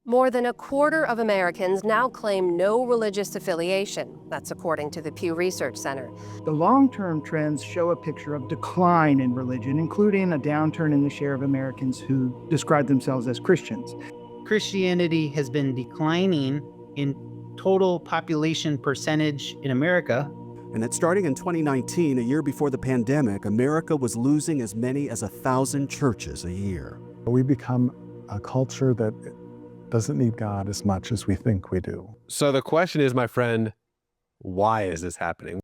More than a quarter of Americans now claim no religious affiliation. That's according to the Pew Research Center. The long-term trends show a picture of decline in religion, including a downturn in the share of Americans who describe themselves as Christians. Christianity has been declining in total population percentage in America. And that starting in 2019, a year before the pandemic, America was losing as many as 1,000 churches a year. We become a culture that doesn't need God as much as we think we do. So the question is, my friend, why is this happening?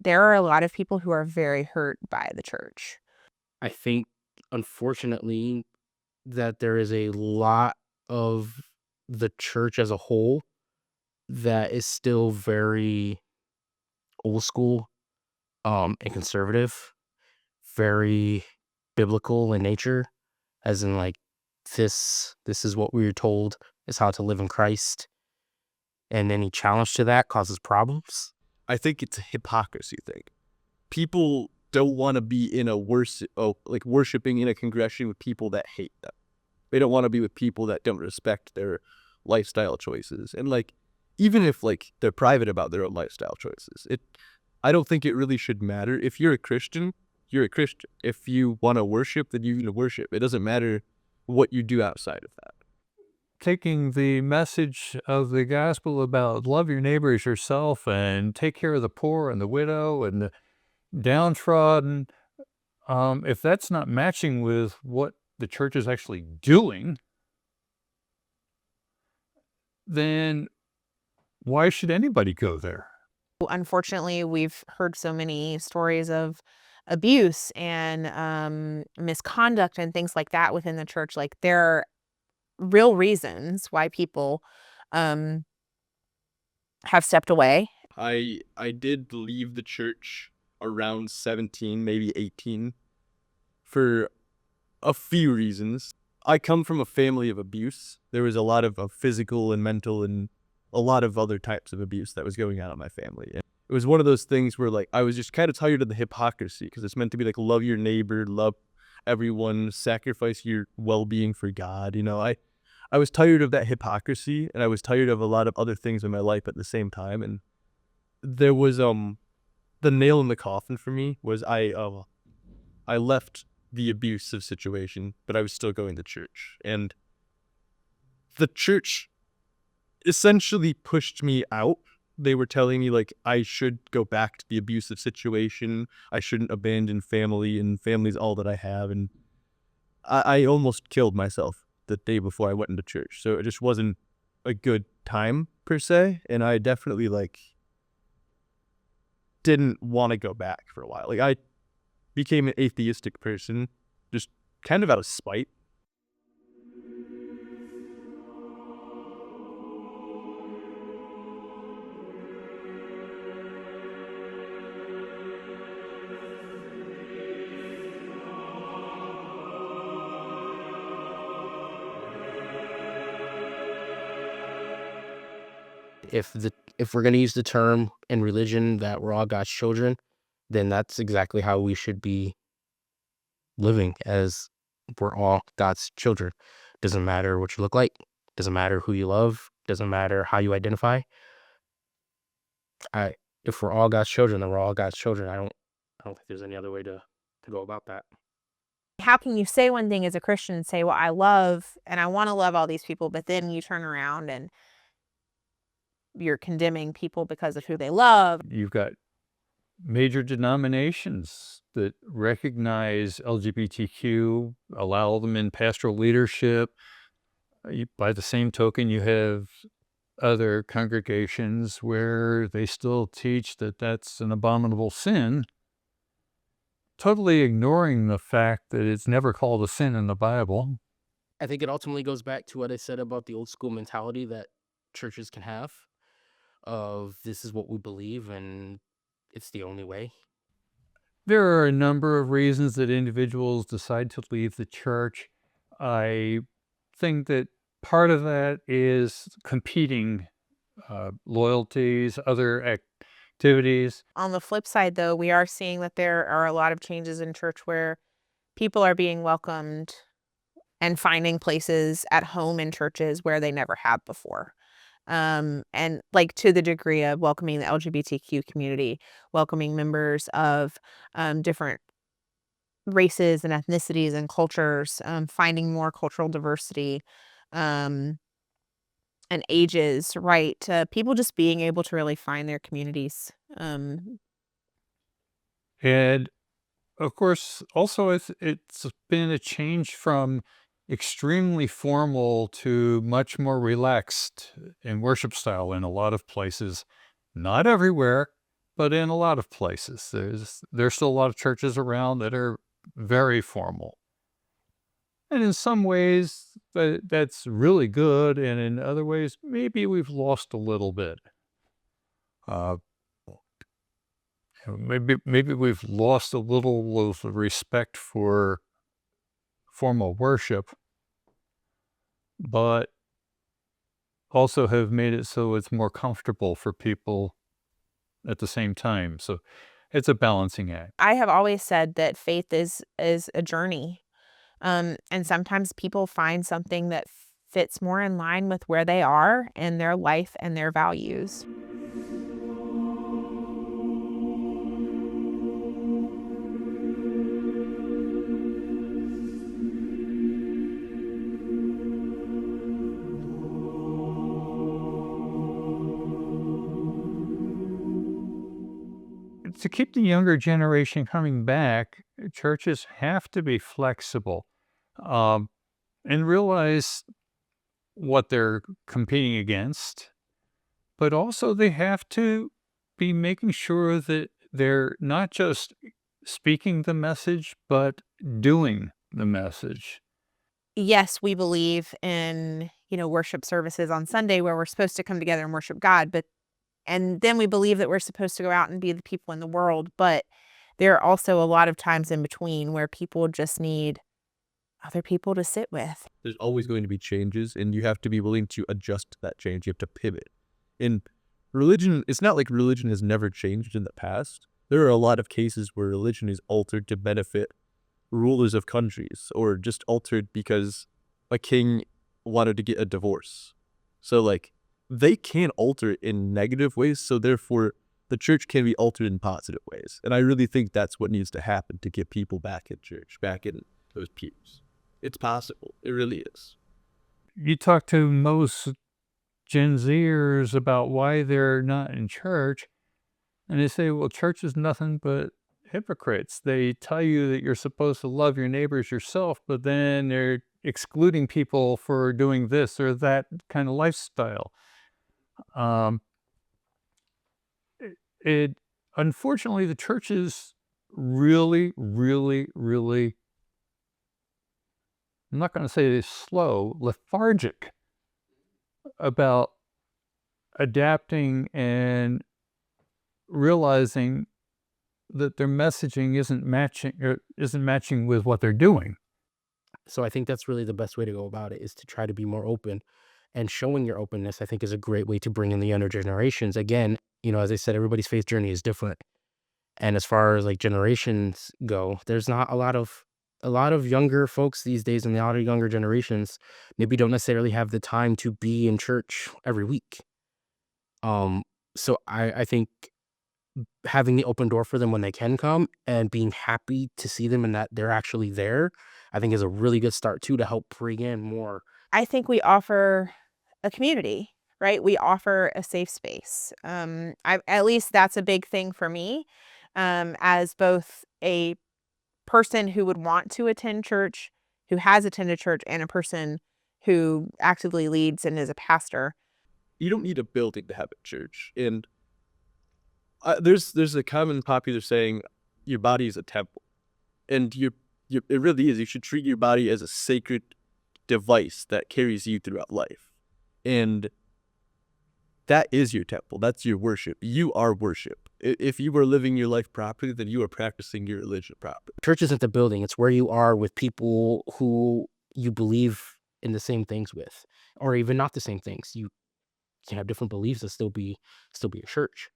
There are a lot of people who are very hurt by the church. I think, unfortunately, that there is a lot of the church as a whole that is still very old school and conservative, very biblical in nature, as in like this is what we were told is how to live in Christ. And any challenge to that causes problems. I think it's a hypocrisy thing. People don't want to be in a worshiping in a congregation with people that hate them. They don't want to be with people that don't respect their lifestyle choices. And even if they're private about their own lifestyle choices, I don't think it really should matter. If you're a Christian, you're a Christian. If you want to worship, then you can worship. It doesn't matter what you do outside of that. Taking the message of the gospel about love your neighbor as yourself and take care of the poor and the widow and the downtrodden, if that's not matching with what the church is actually doing, then why should anybody go there? Unfortunately, we've heard so many stories of abuse and misconduct and things like that within the church. There are real reasons why people have stepped away. I did leave the church around 17, maybe 18, for a few reasons. I come from a family of abuse. There was a lot of physical and mental and a lot of other types of abuse that was going on in my family. And it was one of those things where I was just kind of tired of the hypocrisy, because it's meant to be love your neighbor, love everyone, sacrifice your well-being for God. I was tired of that hypocrisy, and I was tired of a lot of other things in my life at the same time. And there was the nail in the coffin for me was I left the abusive situation, but I was still going to church. And the church essentially pushed me out. They were telling me I should go back to the abusive situation. I shouldn't abandon family, and family's all that I have. And I almost killed myself the day before I went into church. So it just wasn't a good time per se. And I definitely didn't want to go back for a while. I became an atheistic person just kind of out of spite. If we're going to use the term in religion that we're all God's children, then that's exactly how we should be living, as we're all God's children. Doesn't matter what you look like, doesn't matter who you love, doesn't matter how you identify. If we're all God's children, then we're all God's children. I don't think there's any other way to go about that. How can you say one thing as a Christian and say, well, I love and I want to love all these people, but then you turn around and you're condemning people because of who they love? You've got major denominations that recognize LGBTQ, allow them in pastoral leadership. By the same token, you have other congregations where they still teach that that's an abominable sin, totally ignoring the fact that it's never called a sin in the Bible. I think it ultimately goes back to what I said about the old school mentality that churches can have of this is what we believe and it's the only way. There are a number of reasons that individuals decide to leave the church. I think that part of that is competing loyalties, other activities. On the flip side, though, we are seeing that there are a lot of changes in church where people are being welcomed and finding places at home in churches where they never have before. And like to the degree of welcoming the LGBTQ community, welcoming members of different races and ethnicities and cultures, finding more cultural diversity and ages, right? People just being able to really find their communities. And of course, also it's been a change from extremely formal to much more relaxed in worship style in a lot of places. Not everywhere, but in a lot of places. There's still a lot of churches around that are very formal. And in some ways, that's really good. And in other ways, maybe we've lost a little bit. Maybe we've lost a little of the respect for formal worship, but also have made it so it's more comfortable for people at the same time. So it's a balancing act. I have always said that faith is a journey. And sometimes people find something that fits more in line with where they are in their life and their values. To keep the younger generation coming back, churches have to be flexible and realize what they're competing against, but also they have to be making sure that they're not just speaking the message, but doing the message. Yes, we believe in, worship services on Sunday where we're supposed to come together and worship God, and then we believe that we're supposed to go out and be the people in the world. But there are also a lot of times in between where people just need other people to sit with. There's always going to be changes, and you have to be willing to adjust to that change. You have to pivot. In religion, it's not like religion has never changed in the past. There are a lot of cases where religion is altered to benefit rulers of countries, or just altered because a king wanted to get a divorce. So, they can alter it in negative ways, so therefore the church can be altered in positive ways. And I really think that's what needs to happen to get people back in church, back in those pews. It's possible. It really is. You talk to most Gen Zers about why they're not in church, and they say, well, church is nothing but hypocrites. They tell you that you're supposed to love your neighbors yourself, but then they're excluding people for doing this or that kind of lifestyle. Unfortunately, the church is really, really, really, I'm not going to say it's slow, lethargic about adapting and realizing that their messaging isn't matching with what they're doing. So I think that's really the best way to go about it, is to try to be more open. And showing your openness, I think, is a great way to bring in the younger generations. Again, as I said, everybody's faith journey is different. And as far as generations go, there's not a lot of younger folks these days, and a lot of younger generations maybe don't necessarily have the time to be in church every week. So I think having the open door for them when they can come and being happy to see them and that they're actually there, I think is a really good start too, to help bring in more. I think we offer a community, right? We offer a safe space. At least that's a big thing for me, as both a person who would want to attend church, who has attended church, and a person who actively leads and is a pastor. you don't need a building to have a church. And there's a common popular saying, your body is a temple. And it really is. You should treat your body as a sacred device that carries you throughout life. And that is your temple. That's your worship. You are worship. If you were living your life properly, then you are practicing your religion properly. Church isn't the building. It's where you are with people who you believe in the same things with, or even not the same things. You can have different beliefs and still be a church.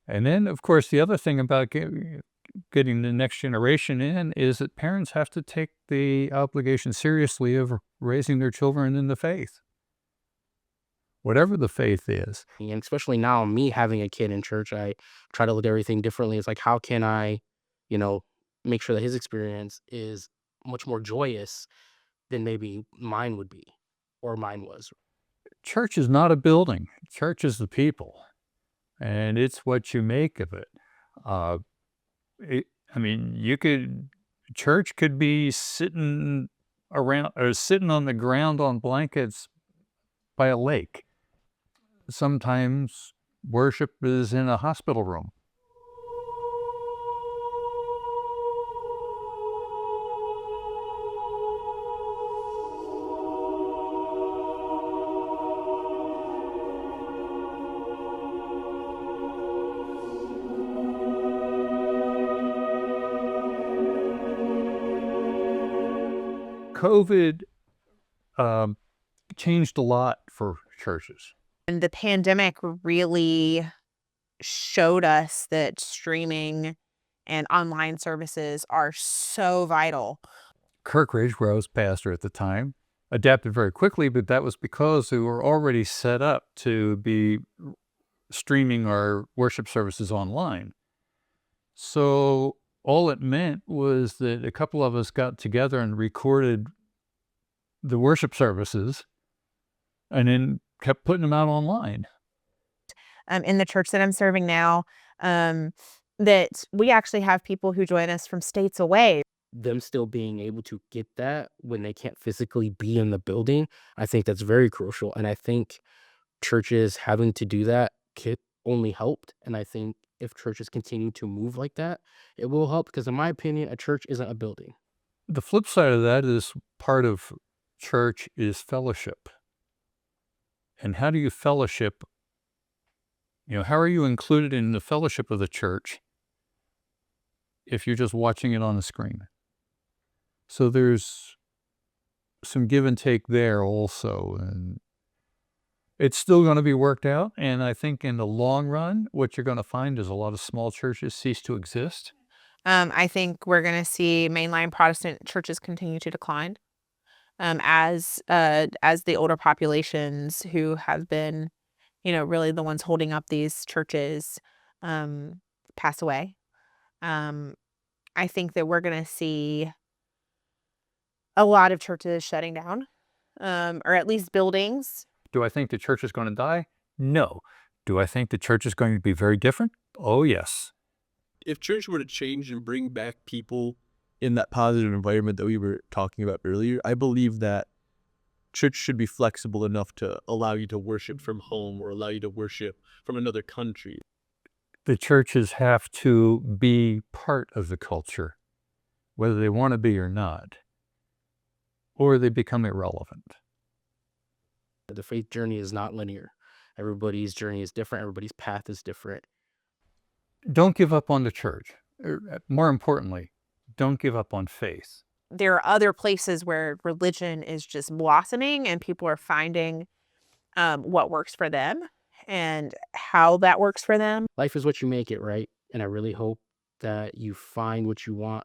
And then, of course, the other thing about getting the next generation in is that parents have to take the obligation seriously of raising their children in the faith, whatever the faith is. And especially now, me having a kid in church, I try to look at everything differently. It's like, how can I, make sure that his experience is much more joyous than maybe mine would be or mine was. Church is not a building. Church is the people, and it's what you make of it. Church could be sitting around or sitting on the ground on blankets by a lake. Sometimes worship is in a hospital room. COVID changed a lot for churches. And the pandemic really showed us that streaming and online services are so vital. Kirkridge, where I was pastor at the time, adapted very quickly, but that was because we were already set up to be streaming our worship services online. So all it meant was that a couple of us got together and recorded the worship services and then kept putting them out online. In the church that I'm serving now, that we actually have people who join us from states away. Them still being able to get that when they can't physically be in the building, I think that's very crucial. And I think churches having to do that only helped. And I think if churches continue to move like that, it will help, because in my opinion, a church isn't a building. The flip side of that is part of church is fellowship. And how do you fellowship? How are you included in the fellowship of the church if you're just watching it on the screen? So there's some give and take there also. And it's still going to be worked out. And I think in the long run, what you're going to find is a lot of small churches cease to exist. I think we're going to see mainline Protestant churches continue to decline as the older populations who have been, really the ones holding up these churches pass away. I think that we're going to see a lot of churches shutting down, or at least buildings. Do I think the church is going to die? No. Do I think the church is going to be very different? Oh, yes. If church were to change and bring back people in that positive environment that we were talking about earlier, I believe that church should be flexible enough to allow you to worship from home or allow you to worship from another country. The churches have to be part of the culture, whether they want to be or not, or they become irrelevant. The faith journey is not linear. Everybody's journey is different. Everybody's path is different. Don't give up on the church. More importantly, don't give up on faith. There are other places where religion is just blossoming and people are finding what works for them and how that works for them. Life is what you make it, right? And I really hope that you find what you want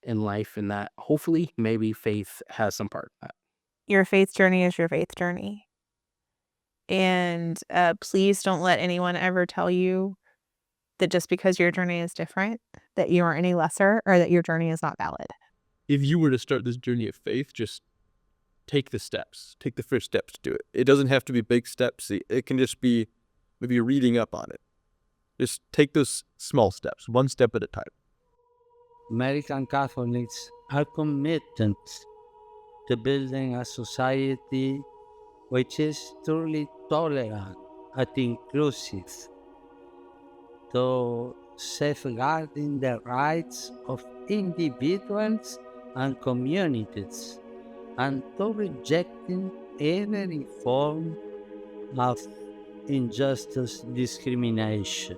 in life, and that hopefully maybe faith has some part of that. Your faith journey is your faith journey. And please don't let anyone ever tell you that just because your journey is different, that you are any lesser or that your journey is not valid. If you were to start this journey of faith, just take the steps. Take the first steps to do it. It doesn't have to be big steps. It can just be maybe reading up on it. Just take those small steps, one step at a time. American Catholics are committed to building a society which is truly tolerant and inclusive, to safeguarding the rights of individuals and communities, and to rejecting any form of injustice discrimination.